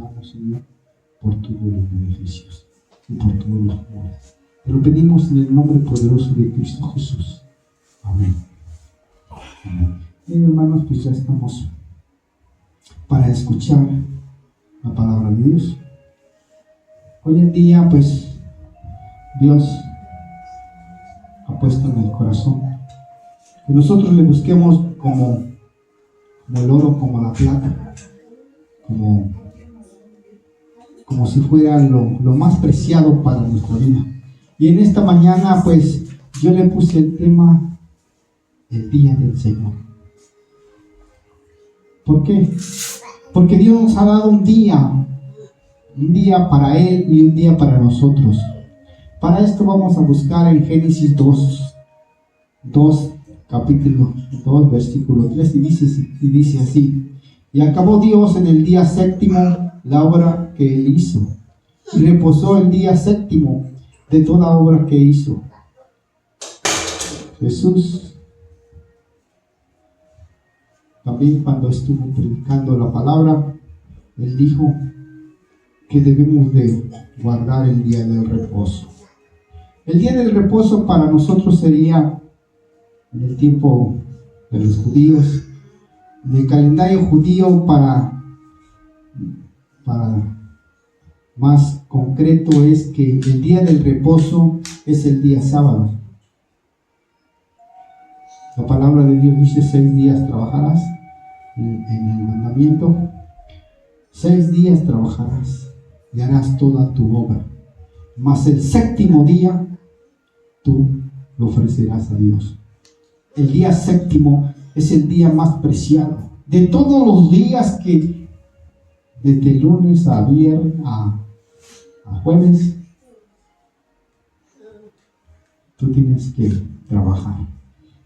damos, Señor, por todos los beneficios y por todos los amores. Te lo pedimos en el nombre poderoso de Cristo Jesús. Amén. Amén. Bien, hermanos, pues ya estamos para escuchar la palabra de Dios. Hoy en día, pues, Dios ha puesto en el corazón que nosotros le busquemos como el oro, como la plata, como si fuera lo más preciado para nuestra vida. Y en esta mañana, pues, yo le puse el tema, el día del Señor. ¿Por qué? Porque Dios nos ha dado un día para Él y un día para nosotros. Para esto vamos a buscar en Génesis 2, capítulo 2, versículo 3, y dice así: y acabó Dios en el día séptimo la obra que Él hizo, y reposó el día séptimo de toda obra que hizo. Jesús también, cuando estuvo predicando la palabra, Él dijo que debemos de guardar el día del reposo. El día del reposo para nosotros sería, en el tiempo de los judíos, en el calendario judío, para más concreto, es que el día del reposo es el día sábado. La palabra de Dios dice: 6 días trabajarás, en el mandamiento. 6 días trabajarás y harás toda tu obra, mas el séptimo día tú lo ofrecerás a Dios. El día séptimo es el día más preciado de todos los días, que desde lunes a viernes a jueves tú tienes que trabajar.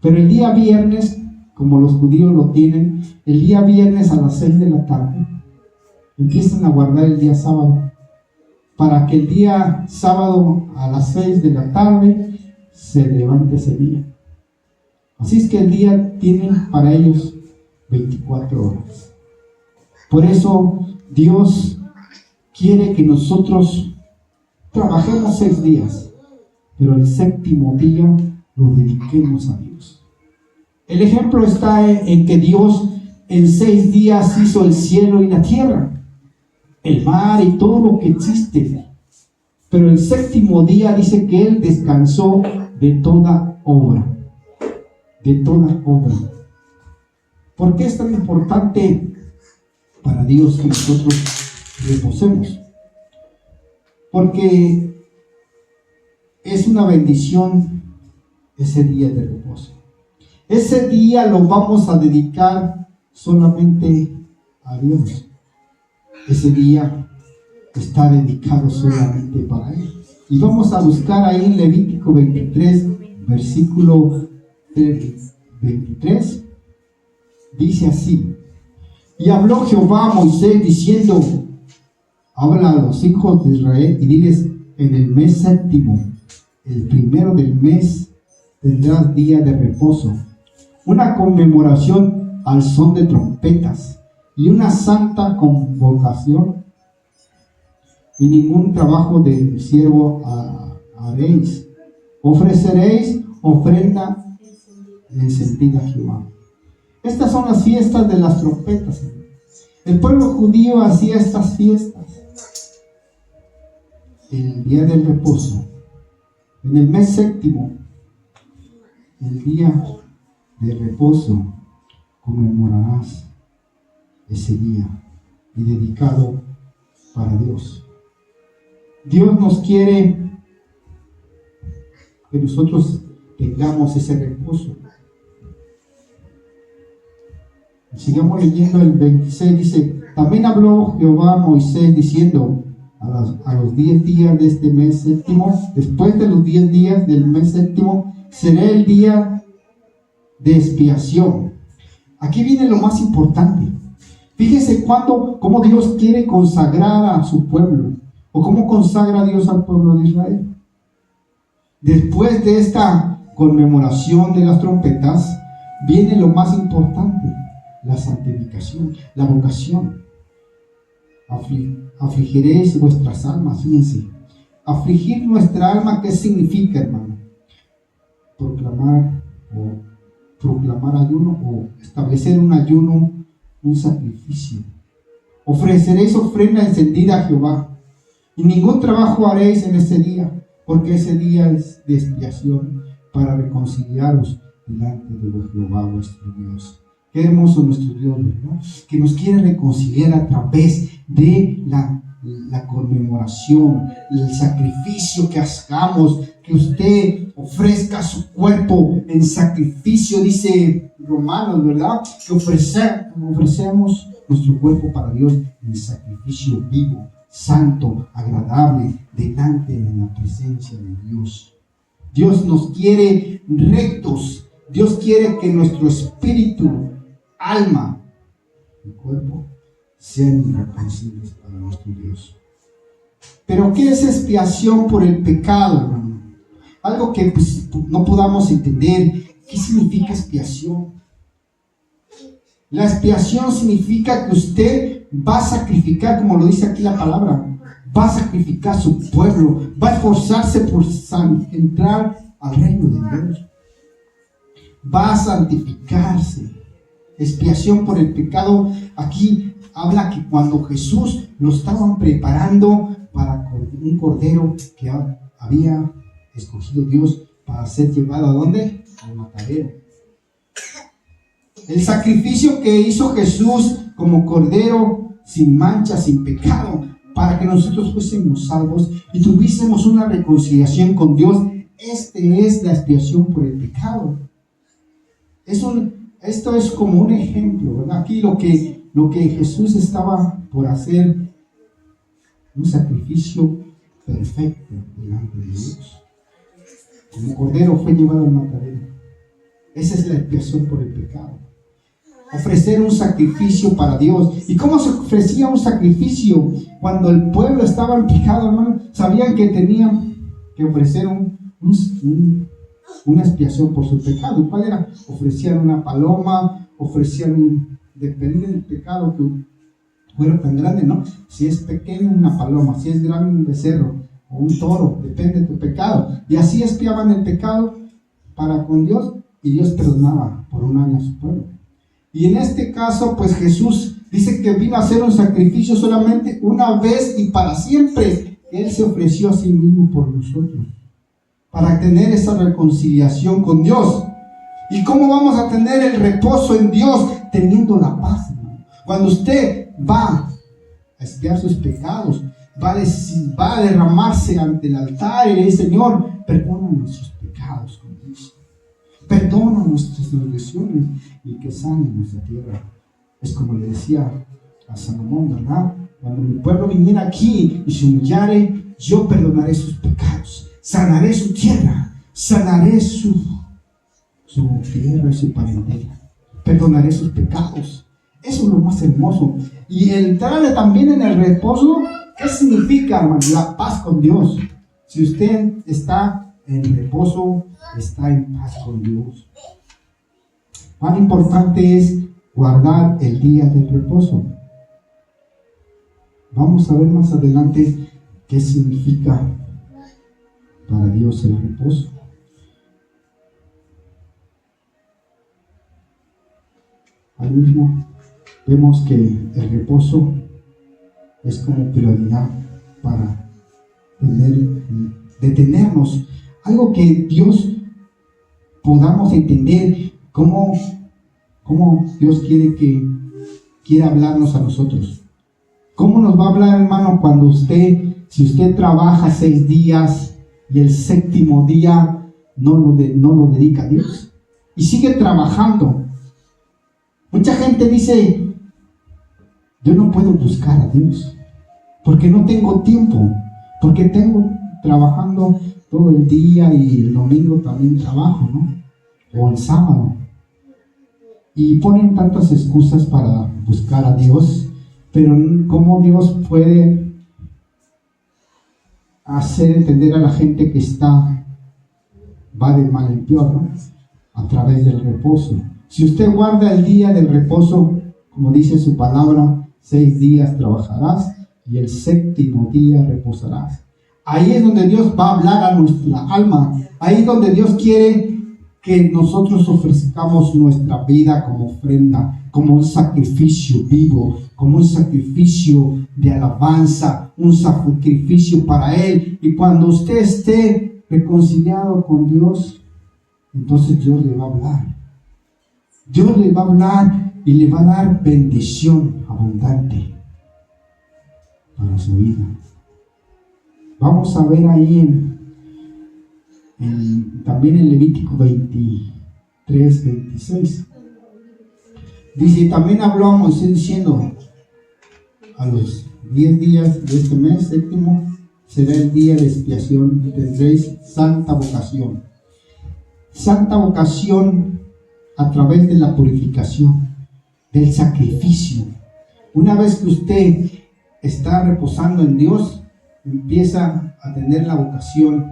Pero el día viernes, como los judíos lo tienen, el día viernes a las 6 de la tarde empiezan a guardar el día sábado, para que el día sábado a las 6 de la tarde se levante ese día. Así es que el día tiene para ellos 24 horas. Por eso Dios quiere que nosotros trabajemos 6 días, pero el séptimo día lo dediquemos a Dios. El ejemplo está en que Dios en 6 días hizo el cielo y la tierra, el mar y todo lo que existe. Pero el séptimo día dice que Él descansó de toda obra. De toda obra. ¿Por qué es tan importante para Dios que nosotros reposemos? Porque es una bendición ese día de reposo. Ese día lo vamos a dedicar solamente a Dios. Ese día está dedicado solamente para Él. Y vamos a buscar ahí en Levítico 23, versículo 23. Dice así: y habló Jehová a Moisés diciendo: habla a los hijos de Israel y diles: en el mes séptimo, el primero del mes, tendrás día de reposo, una conmemoración al son de trompetas y una santa convocación, y ningún trabajo de siervo haréis. Ofreceréis ofrenda encendida a Jehová. Estas son las fiestas de las trompetas. El pueblo judío hacía estas fiestas en el día del reposo, en el mes séptimo, el día de reposo, conmemorarás ese día y dedicado para Dios. Dios nos quiere que nosotros tengamos ese reposo. Sigamos leyendo el 26, dice: también habló Jehová a Moisés diciendo: a los 10 días de este mes séptimo, después de los 10 días del mes séptimo, será el día de expiación. Aquí viene lo más importante. Fíjese cómo Dios quiere consagrar a su pueblo, o cómo consagra a Dios al pueblo de Israel. Después de esta conmemoración de las trompetas, viene lo más importante: la santificación, la vocación. afligiréis vuestras almas. Fíjense, afligir nuestra alma, ¿qué significa, hermano? Proclamar ayuno o establecer un ayuno, un sacrificio. Ofreceréis ofrenda encendida a Jehová, y ningún trabajo haréis en ese día, porque ese día es de expiación para reconciliaros delante de Jehová vuestro Dios. Qué hermoso nuestro Dios, ¿no? Que nos quiere reconciliar a través de la conmemoración, el sacrificio que hagamos, que usted ofrezca su cuerpo en sacrificio, dice Romanos, ¿verdad? Que ofrecemos nuestro cuerpo para Dios en sacrificio vivo, santo, agradable, delante de la presencia de Dios. Dios nos quiere rectos. Dios quiere que nuestro espíritu, alma y cuerpo sean irreprensibles para nuestro Dios. Pero ¿qué es expiación por el pecado, hermano? Algo que no podamos entender. ¿Qué significa expiación? La expiación significa que usted va a sacrificar, como lo dice aquí la palabra, va a sacrificar su pueblo, va a esforzarse por entrar al reino de Dios, va a santificarse. Expiación por el pecado, aquí habla que cuando Jesús lo estaban preparando para un cordero que había escogido Dios para ser llevado ¿a dónde? Al matadero. El sacrificio que hizo Jesús como cordero sin mancha, sin pecado, para que nosotros fuésemos salvos y tuviésemos una reconciliación con Dios. Este es la expiación por el pecado. Esto es como un ejemplo, ¿verdad? Aquí lo que Jesús estaba por hacer, un sacrificio perfecto delante de Dios. Como cordero fue llevado al matadero. Esa es la expiación por el pecado. Ofrecer un sacrificio para Dios. ¿Y cómo se ofrecía un sacrificio? Cuando el pueblo estaba en pecado, hermano, sabían que tenían que ofrecer una expiación por su pecado. ¿Cuál era? Ofrecían una paloma, depende del pecado que fuera tan grande, ¿no? Si es pequeño, una paloma; si es grande, un becerro o un toro, depende de tu pecado. Y así expiaban el pecado para con Dios, y Dios perdonaba por un año a su pueblo. Y en este caso, pues Jesús dice que vino a hacer un sacrificio solamente una vez y para siempre. Él se ofreció a sí mismo por nosotros, para tener esa reconciliación con Dios. ¿Y cómo vamos a tener el reposo en Dios? Teniendo la paz, hermano. Cuando usted va a expiar sus pecados, va a derramarse ante el altar y le dice: Señor, perdona nuestros pecados con Dios, perdona nuestras transgresiones y que sane nuestra tierra. Es como le decía a Salomón, ¿verdad? Cuando mi pueblo viniera aquí y se humillare, yo perdonaré sus pecados, sanaré su tierra, sanaré su tierra y su parentela, perdonaré sus pecados. Eso es lo más hermoso. Y entrar también en el reposo, ¿qué significa, hermano? La paz con Dios. Si usted está en reposo, está en paz con Dios. Cuán importante es guardar el día del reposo. Vamos a ver más adelante qué significa para Dios el reposo. Ahí mismo vemos que el reposo es como prioridad para detenernos. Algo que Dios podamos entender cómo Dios quiere hablarnos a nosotros. ¿Cómo nos va a hablar, hermano, cuando si usted trabaja 6 días y el 7º día no lo dedica a Dios y sigue trabajando? Mucha gente dice: yo no puedo buscar a Dios porque no tengo tiempo, porque tengo trabajando todo el día y el domingo también trabajo, ¿no? O el sábado. Y ponen tantas excusas para buscar a Dios, pero ¿cómo Dios puede hacer entender a la gente que va de mal en peor, ¿no? A través del reposo. Si usted guarda el día del reposo, como dice su palabra, 6 días trabajarás y el séptimo día reposarás. Ahí es donde Dios va a hablar a nuestra alma. Ahí es donde Dios quiere que nosotros ofrezcamos nuestra vida como ofrenda, como un sacrificio vivo, como un sacrificio de alabanza, un sacrificio para Él. Y cuando usted esté reconciliado con Dios, entonces Dios le va a hablar. Dios le va a hablar y le va a dar bendición abundante para su vida. Vamos a ver ahí también en Levítico 23, 26. Dice, también habló a Moisés diciendo, a los 10 días de este mes séptimo será el día de expiación y tendréis santa vocación. Santa vocación a través de la purificación, del sacrificio. Una vez que usted está reposando en Dios, empieza a tener la vocación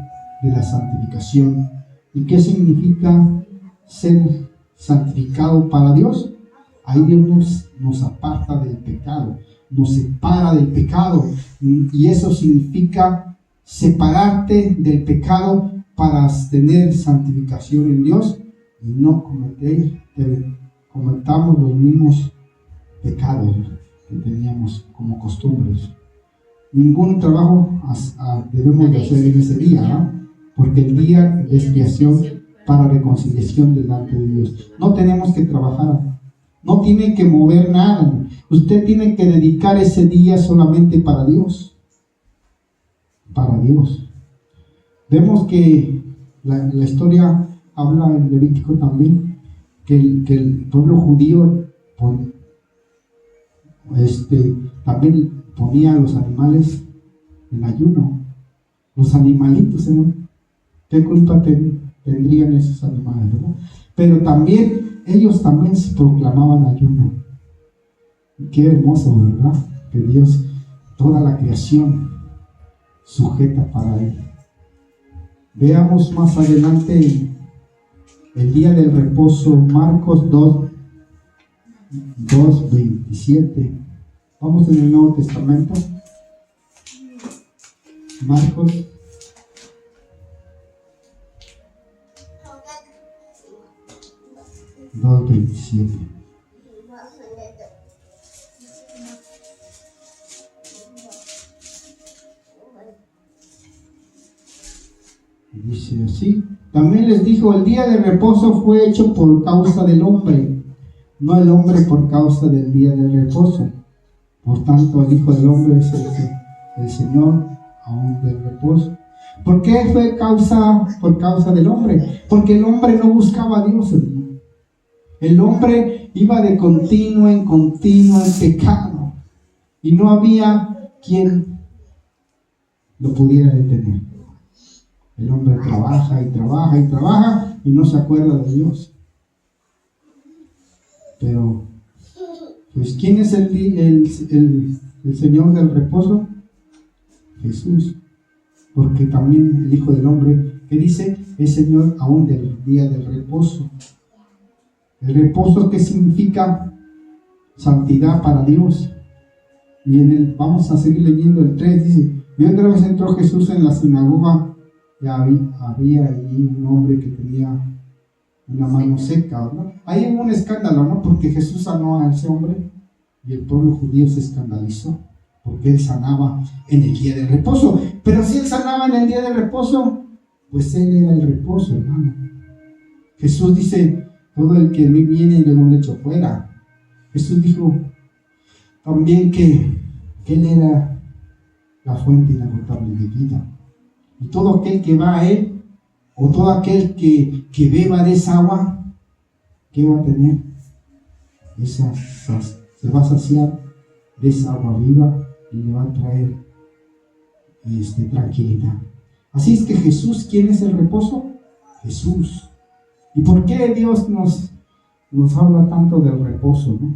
de la santificación. ¿Y qué significa ser santificado para Dios? Ahí Dios nos aparta del pecado, nos separa del pecado, y eso significa separarte del pecado para tener santificación en Dios y no cometamos los mismos pecados que teníamos como costumbres. Ningún trabajo debemos de hacer en ese día, ¿no? Porque el día de expiación para reconciliación delante de Dios. No tenemos que trabajar, no tiene que mover nada. Usted tiene que dedicar ese día solamente para Dios. Para Dios. Vemos que la historia habla en Levítico también que el pueblo judío también ponía a los animales en ayuno. Los animalitos, ¿no? ¿Qué culpa tendrían esos animales, verdad? Pero también ellos también se proclamaban ayuno. Qué hermoso, ¿verdad? Que Dios, toda la creación sujeta para Él. Veamos más adelante el día del reposo, Marcos 2:27. Vamos en el Nuevo Testamento. Marcos 2:27. Dice así: también les dijo, el día de reposo fue hecho por causa del hombre, no el hombre por causa del día de reposo. Por tanto, el Hijo del Hombre es el Señor aún del reposo. ¿Por qué fue por causa del hombre? Porque el hombre no buscaba a Dios, hermano. El hombre iba de continuo en pecado y no había quien lo pudiera detener. El hombre trabaja y trabaja y trabaja y no se acuerda de Dios. Pero, pues, ¿quién es el Señor del reposo? Jesús. Porque también el Hijo del Hombre, ¿qué dice? Es Señor aún del día del reposo. El reposo, ¿qué significa? Santidad para Dios. Y vamos a seguir leyendo el 3, dice, y otra vez entró Jesús en la sinagoga. Ya había allí un hombre que tenía una mano seca, ¿no? Ahí hubo un escándalo, ¿no? Porque Jesús sanó a ese hombre y el pueblo judío se escandalizó porque él sanaba en el día del reposo. Pero si él sanaba en el día del reposo, pues él era el reposo, hermano. Jesús dice, todo el que me viene y yo no le echo fuera. Jesús dijo también que él era la fuente inagotable de vida. Y todo aquel que va a Él, o todo aquel que beba de esa agua, ¿qué va a tener? Se va a saciar de esa agua viva y le va a traer tranquilidad. Así es que Jesús, ¿quién es el reposo? Jesús. ¿Y por qué Dios nos habla tanto del reposo, no?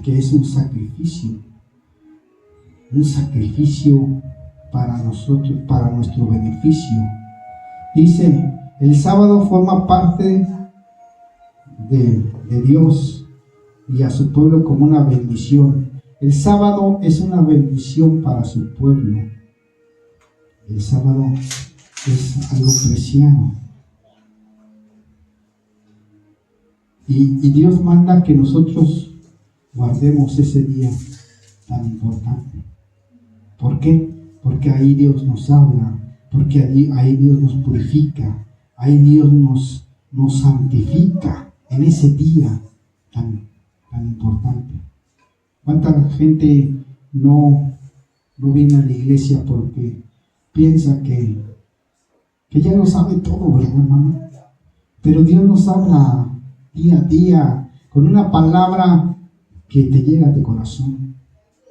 Que es un sacrificio para nosotros, para nuestro beneficio. Dice, el sábado forma parte de Dios y a su pueblo como una bendición. El sábado es una bendición para su pueblo. El sábado es algo preciado. Y Dios manda que nosotros guardemos ese día tan importante. ¿Por qué? Porque ahí Dios nos habla, porque ahí Dios nos purifica, ahí Dios nos santifica en ese día tan importante. ¿Cuánta gente no viene a la iglesia porque piensa que ya lo sabe todo, ¿verdad, hermano? Pero Dios nos habla día a día con una palabra que te llega de corazón.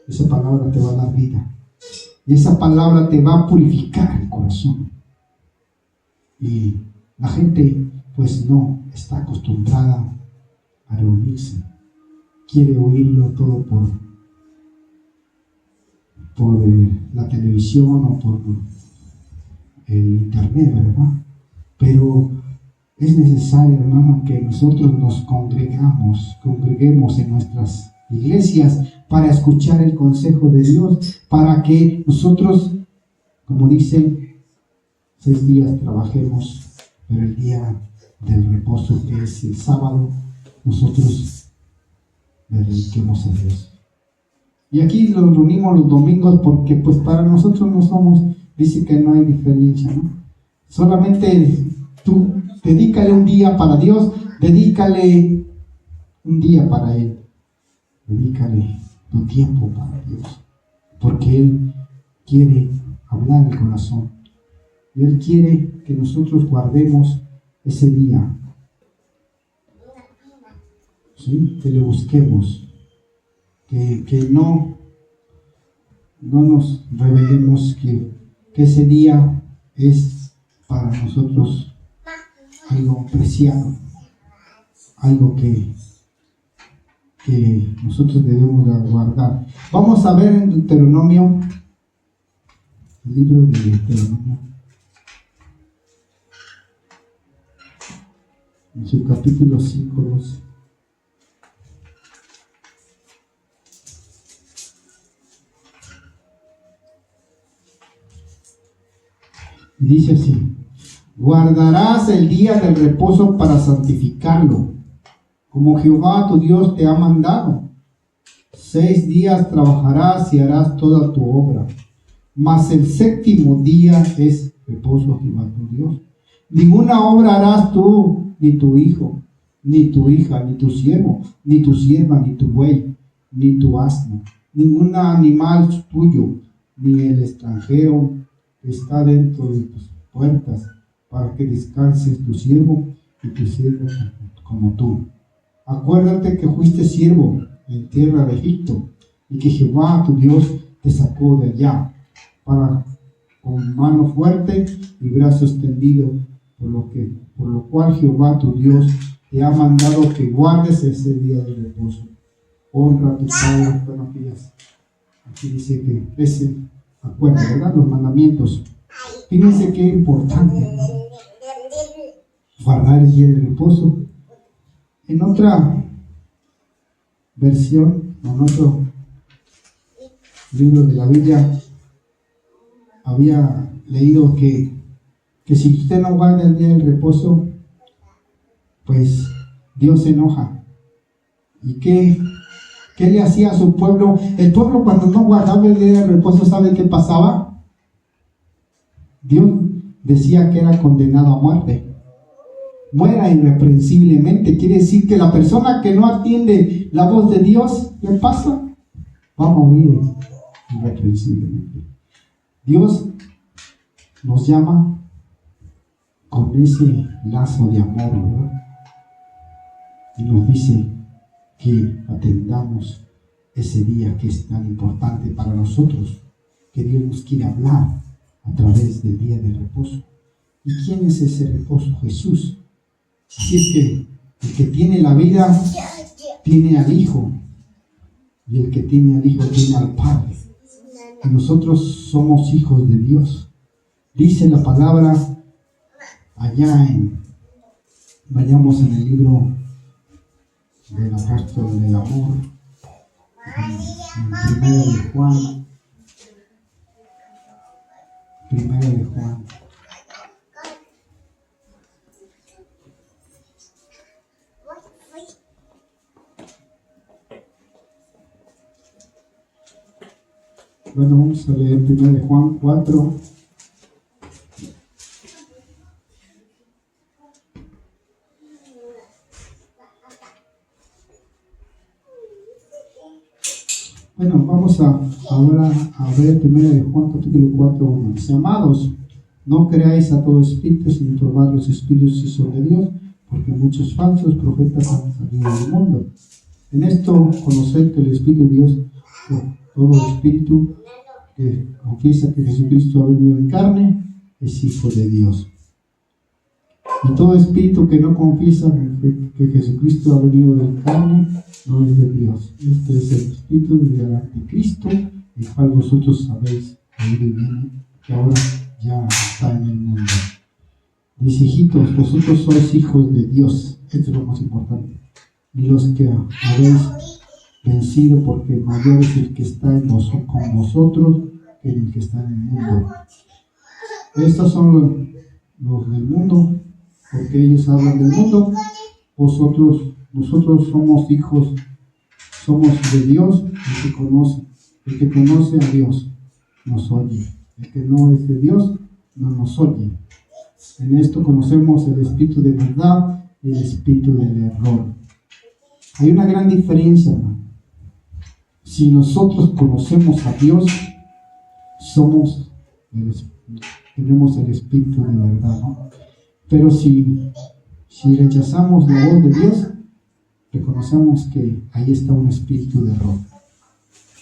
Esa palabra te va a dar vida. Y esa palabra te va a purificar el corazón. Y la gente pues no está acostumbrada a reunirse. Quiere oírlo todo por la televisión o por el internet, ¿verdad? Pero es necesario, hermano, que nosotros nos congreguemos en nuestras iglesias para escuchar el consejo de Dios, para que nosotros, como dice, 6 días trabajemos, pero el día del reposo, que es el sábado, nosotros le dediquemos a Dios. Y aquí nos reunimos los domingos porque pues para nosotros no somos, dice que no hay diferencia, ¿no? Solamente tú dedícale un día para Dios, dedícale un día para Él, dedícale tu tiempo para Dios, porque Él quiere hablar el corazón y Él quiere que nosotros guardemos ese día, ¿sí? Que le busquemos, que no nos rebelemos, que ese día es para nosotros algo preciado, algo que nosotros debemos guardar. Vamos a ver en Deuteronomio, el libro de Deuteronomio, en su capítulo 5, 12. Y dice así: guardarás el día del reposo para santificarlo, como Jehová tu Dios te ha mandado. 6 días trabajarás y harás toda tu obra, mas el 7º día es reposo a Jehová tu Dios. Ninguna obra harás tú, ni tu hijo, ni tu hija, ni tu siervo, ni tu sierva, ni tu buey, ni tu asno, ningún animal tuyo, ni el extranjero que está dentro de tus puertas, para que descanses tu siervo y tu sierva como tú. Acuérdate que fuiste siervo en tierra de Egipto, y que Jehová tu Dios te sacó de allá, con mano fuerte y brazo extendido, por lo cual Jehová tu Dios te ha mandado que guardes ese día de reposo. Honra a tu padre. Bueno, aquí dice que ese acuerdo, ¿verdad? Los mandamientos. Fíjense qué importante, ¿no? Guardar el día de reposo. En otra versión, en otro libro de la Biblia, había leído que si usted no guarda el día del reposo, pues Dios se enoja. ¿Y qué le hacía a su pueblo? El pueblo, cuando no guardaba el día del reposo, ¿sabe qué pasaba? Dios decía que era condenado a muerte. Muera irreprensiblemente. Quiere decir que la persona que no atiende la voz de Dios, ¿qué pasa? Va a morir irreprensiblemente. Dios nos llama con ese lazo de amor, ¿verdad? Y nos dice que atendamos ese día que es tan importante para nosotros, que Dios nos quiere hablar a través del día de reposo. ¿Y quién es ese reposo? Jesús. Así es que el que tiene la vida tiene al Hijo, y el que tiene al Hijo tiene al Padre. Y nosotros somos hijos de Dios. Dice la palabra allá vayamos en el libro del apóstol del amor, en Primera de Juan. Primera de Juan. Bueno, vamos a leer Primera de Juan 4. Bueno, vamos ahora a ver Primera de Juan capítulo 4, 1. Dice: amados, no creáis a todo espíritu, sino probad los espíritus si son de Dios, porque muchos falsos profetas han salido del mundo. En esto conoced que el Espíritu de Dios, todo espíritu que confiesa que Jesucristo ha venido en carne, es hijo de Dios. Y todo espíritu que no confiesa que Jesucristo ha venido en carne, no es de Dios. Este es el espíritu del anticristo, el cual vosotros sabéis oír y viene, que ahora ya está en el mundo. Dice: hijitos, vosotros sois hijos de Dios. Esto es lo más importante. Y los que habéis vencido, porque mayor es el que está con vosotros que el que está en el mundo. Estos son los del mundo, porque ellos hablan del mundo. Nosotros somos hijos, somos de Dios. El que conoce a Dios nos oye. El que no es de Dios no nos oye. En esto conocemos el espíritu de verdad y el espíritu del error. Hay una gran diferencia, hermano. Si nosotros conocemos a Dios, tenemos el espíritu de verdad, ¿no? Pero si rechazamos la voz de Dios, reconocemos que ahí está un espíritu de error,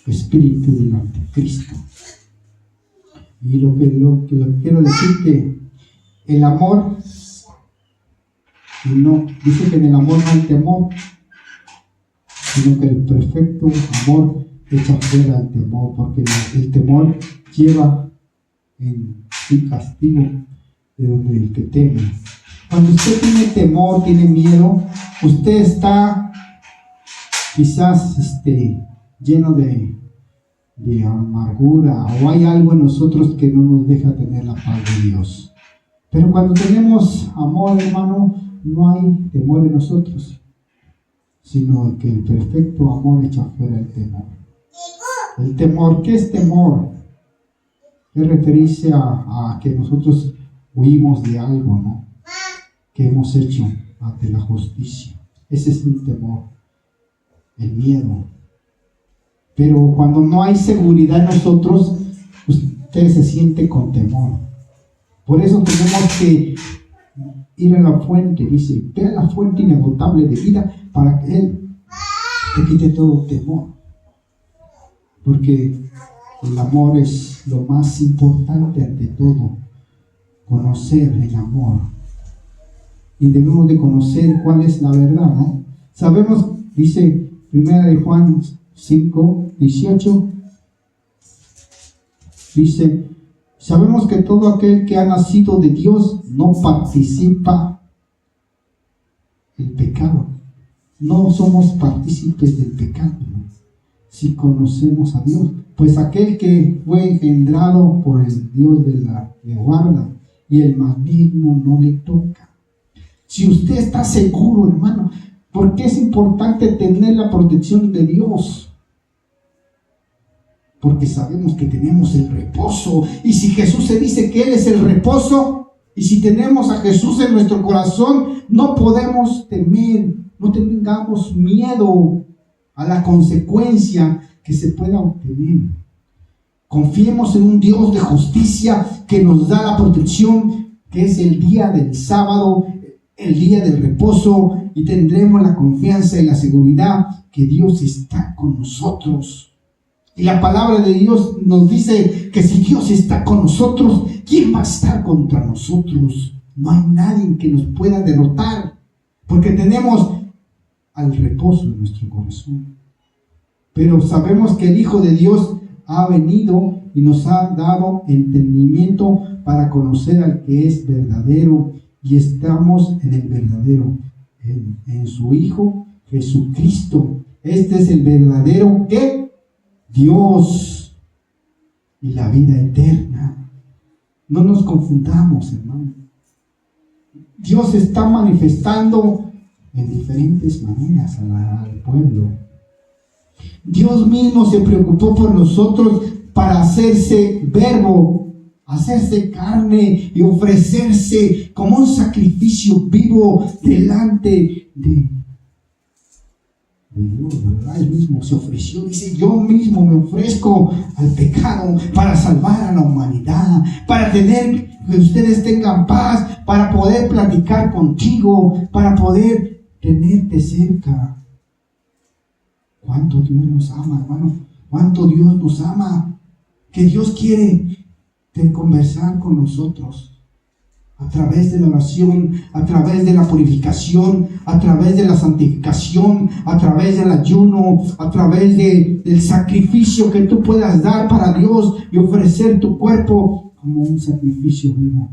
espíritu del anticristo. Y lo que quiero decir, que el amor, dice que en el amor no hay temor, sino que el perfecto amor echa fuera el temor, porque el temor lleva en sí castigo de donde el que teme. Cuando usted tiene temor, tiene miedo, usted está quizás lleno de amargura, o hay algo en nosotros que no nos deja tener la paz de Dios. Pero cuando tenemos amor, hermano, no hay temor en nosotros, sino que el perfecto amor echa fuera el temor. El temor, ¿qué es temor? Es referirse a que nosotros huimos de algo, ¿no?, que hemos hecho ante la justicia. Ese es el temor, el miedo. Pero cuando no hay seguridad en nosotros, usted se siente con temor. Por eso tenemos que ir a la fuente. Dice: ve a la fuente inagotable de vida para que Él te quite todo temor. Porque el amor es lo más importante ante todo. Conocer el amor. Y debemos de conocer cuál es la verdad, ¿no? Sabemos, dice Primera de Juan 5, 18, dice: sabemos que todo aquel que ha nacido de Dios no participa el pecado. No somos partícipes del pecado, ¿no?, si conocemos a Dios. Pues aquel que fue engendrado por el Dios le guarda, y el maligno no le toca. Si usted está seguro, hermano, ¿por qué es importante tener la protección de Dios? Porque sabemos que tenemos el reposo. Y si Jesús se dice que Él es el reposo, y si tenemos a Jesús en nuestro corazón, no podemos temer, no tengamos miedo a la consecuencia que se pueda obtener. Confiemos en un Dios de justicia que nos da la protección, que es el día del sábado, el día del reposo, y tendremos la confianza y la seguridad que Dios está con nosotros. Y la palabra de Dios nos dice que si Dios está con nosotros, ¿quién va a estar contra nosotros? No hay nadie que nos pueda derrotar, porque tenemos al reposo en nuestro corazón. Pero sabemos que el Hijo de Dios ha venido y nos ha dado entendimiento para conocer al que es verdadero, y estamos en el verdadero, en su Hijo Jesucristo. Este es el verdadero ¿qué? Dios y la vida eterna. No nos confundamos, hermano. Dios se está manifestando en diferentes maneras al pueblo. Dios mismo se preocupó por nosotros para hacerse verbo, hacerse carne y ofrecerse como un sacrificio vivo delante de Dios, ¿verdad? Él mismo se ofreció, dice, yo mismo me ofrezco al pecado para salvar a la humanidad, para tener que ustedes tengan paz, para poder platicar contigo, para poder tenerte cerca. ¿Cuánto Dios nos ama, hermano? ¿Cuánto Dios nos ama? Que Dios quiere conversar con nosotros a través de la oración, a través de la purificación, a través de la santificación, a través del ayuno, a través del sacrificio que tú puedas dar para Dios y ofrecer tu cuerpo como un sacrificio vivo,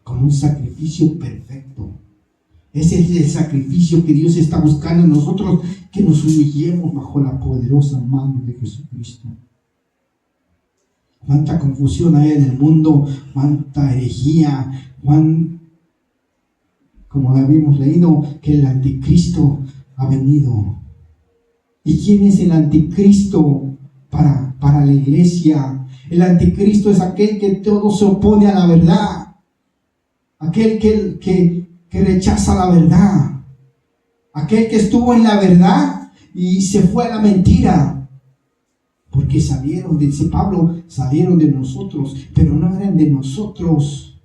como un sacrificio perfecto. Ese es el sacrificio que Dios está buscando en nosotros, que nos humillemos bajo la poderosa mano de Jesucristo. Cuánta confusión hay en el mundo, cuánta herejía, como habíamos leído, que el anticristo ha venido. ¿Y quién es el anticristo para la iglesia? El anticristo es aquel que todo se opone a la verdad, aquel que rechaza la verdad, aquel que estuvo en la verdad y se fue a la mentira. Porque salieron, dice Pablo, salieron de nosotros, pero no eran de nosotros.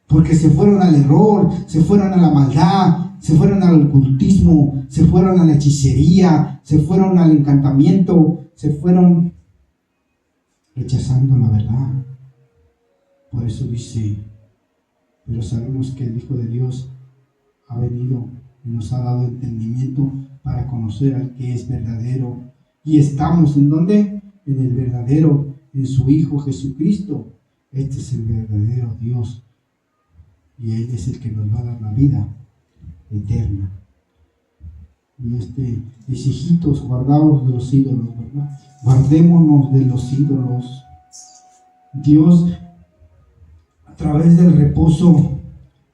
Porque se fueron al error, se fueron a la maldad, se fueron al ocultismo, se fueron a la hechicería, se fueron al encantamiento, se fueron rechazando la verdad. Por eso dice, pero sabemos que el Hijo de Dios ha venido y nos ha dado entendimiento para conocer al que es verdadero. Y estamos ¿en dónde? En el verdadero, en su Hijo Jesucristo. Este es el verdadero Dios. Y Él es el que nos va a dar la vida eterna. Y dice, hijitos, guardaos de los ídolos, ¿verdad? Guardémonos de los ídolos. Dios, a través del reposo,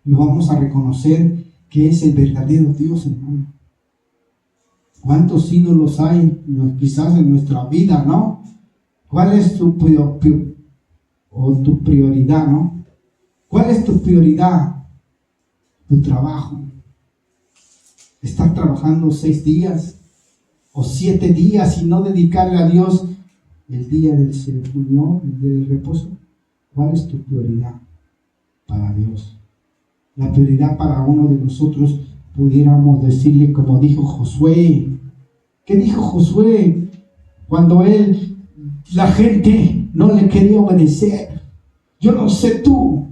lo vamos a reconocer que es el verdadero Dios, hermano. ¿Cuántos ídolos hay quizás en nuestra vida, no? ¿Cuál es tu prioridad, no? ¿Cuál es tu prioridad? Tu trabajo. Estar trabajando 6 días o 7 días y no dedicarle a Dios el día del Señor, el día del reposo. ¿Cuál es tu prioridad para Dios? La prioridad para uno de nosotros pudiéramos decirle como dijo Josué. ¿Qué dijo Josué cuando la gente no le quería obedecer? Yo no sé tú,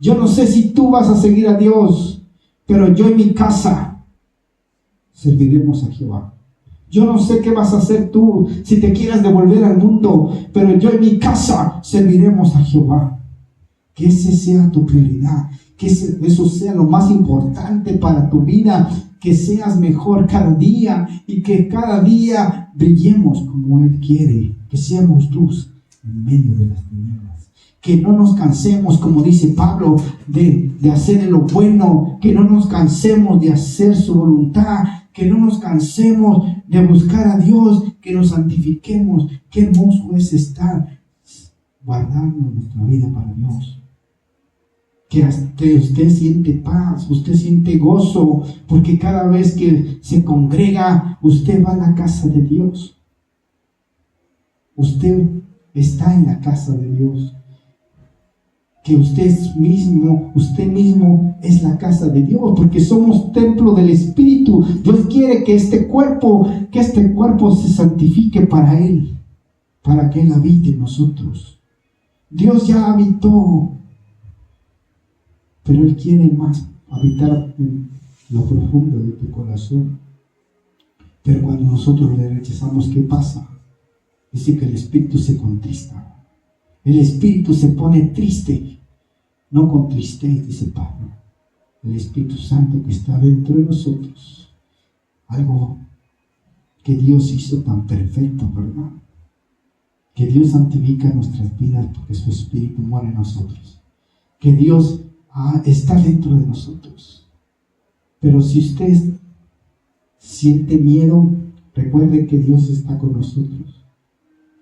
yo no sé si tú vas a seguir a Dios, pero yo en mi casa serviremos a Jehová. Yo no sé qué vas a hacer tú si te quieres devolver al mundo, pero yo en mi casa serviremos a Jehová. Que ese sea tu prioridad, que eso sea lo más importante para tu vida, que seas mejor cada día y que cada día brillemos como Él quiere, que seamos luz en medio de las tinieblas, que no nos cansemos, como dice Pablo, de hacer lo bueno, que no nos cansemos de hacer su voluntad, que no nos cansemos de buscar a Dios, que nos santifiquemos. Qué hermoso es estar guardando nuestra vida para Dios. Que usted siente paz, usted siente gozo, porque cada vez que se congrega, usted va a la casa de Dios. Usted está en la casa de Dios. Que usted mismo es la casa de Dios, porque somos templo del Espíritu. Dios quiere que este cuerpo se santifique para Él, para que Él habite en nosotros. Dios ya habitó, pero Él quiere más habitar en lo profundo de tu corazón. Pero cuando nosotros le rechazamos, ¿qué pasa? Dice que el Espíritu se contrista. El Espíritu se pone triste. No contristéis, dice Pablo. El Espíritu Santo que está dentro de nosotros algo que Dios hizo tan perfecto, ¿verdad? Que Dios santifica nuestras vidas porque su Espíritu mora en nosotros. Que Dios está dentro de nosotros. Pero si usted siente miedo, recuerde que Dios está con nosotros.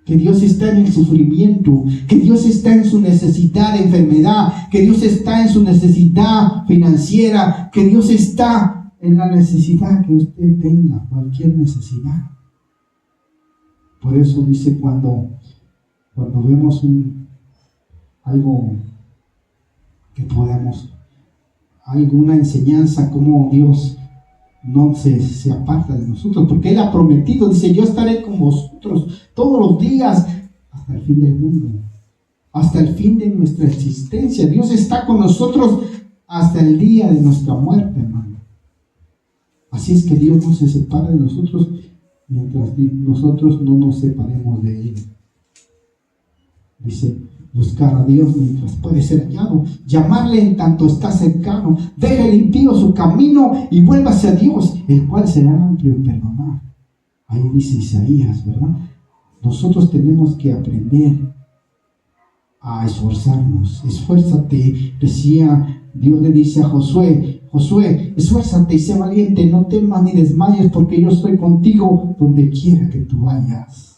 Que Dios está en el sufrimiento, que Dios está en su necesidad de enfermedad, que Dios está en su necesidad financiera, que Dios está en la necesidad que usted tenga, cualquier necesidad. Por eso dice cuando vemos algo que podamos, alguna enseñanza, como Dios no se aparta de nosotros, porque Él ha prometido, dice, yo estaré con vosotros todos los días hasta el fin del mundo, hasta el fin de nuestra existencia. Dios está con nosotros hasta el día de nuestra muerte, hermano. Así es que Dios no se separa de nosotros mientras nosotros no nos separemos de Él. Dice, buscar a Dios mientras puede ser hallado, llamarle en tanto está cercano, deje el impío su camino y vuélvase a Dios, el cual será amplio en perdonar. Ahí dice Isaías, ¿verdad? Nosotros tenemos que aprender a esforzarnos. Esfuérzate, decía, Dios le dice a Josué, esfuérzate y sé valiente, no temas ni desmayes, porque yo estoy contigo donde quiera que tú vayas.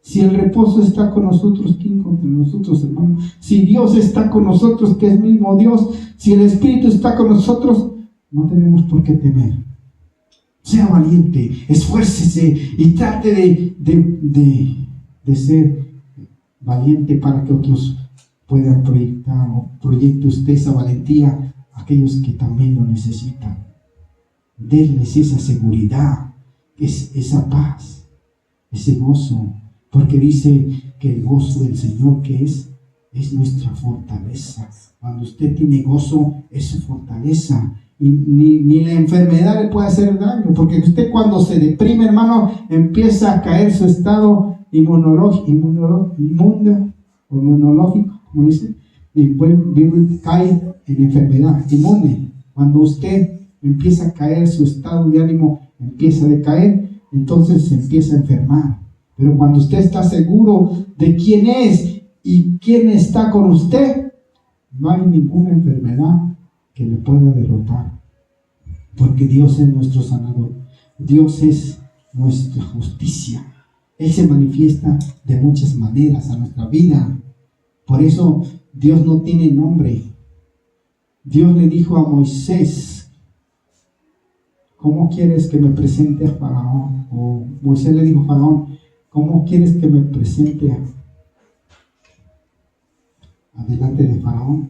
Si el reposo está con nosotros, ¿quién contra nosotros, hermano? Si Dios está con nosotros, que es mismo Dios, si el Espíritu está con nosotros, no tenemos por qué temer. Sea valiente, esfuércese y trate de ser valiente para que otros puedan proyectar, o proyecte usted esa valentía a aquellos que también lo necesitan. Denles esa seguridad, esa paz, ese gozo. Porque dice que el gozo del Señor, que es nuestra fortaleza. Cuando usted tiene gozo, es su fortaleza. Y ni la enfermedad le puede hacer daño. Porque usted cuando se deprime, hermano, empieza a caer su estado inmunológico, como dice. Y cae en enfermedad, inmune. Cuando usted empieza a caer, su estado de ánimo empieza a decaer, entonces se empieza a enfermar. Pero cuando usted está seguro de quién es y quién está con usted, no hay ninguna enfermedad que le pueda derrotar. Porque Dios es nuestro sanador. Dios es nuestra justicia. Él se manifiesta de muchas maneras a nuestra vida. Por eso Dios no tiene nombre. Dios le dijo a Moisés, ¿cómo quieres que me presente a Faraón? O Moisés le dijo a Faraón, ¿cómo quieres que me presente adelante de Faraón?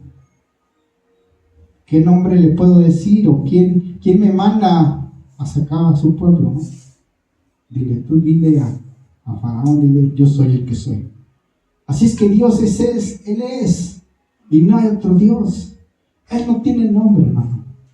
¿Qué nombre le puedo decir? ¿O quién me manda a sacar a su pueblo? ¿No? Dile a Faraón, dile, yo soy el que soy. Así es que Dios Él es, y no hay otro Dios. Él no tiene nombre, hermano.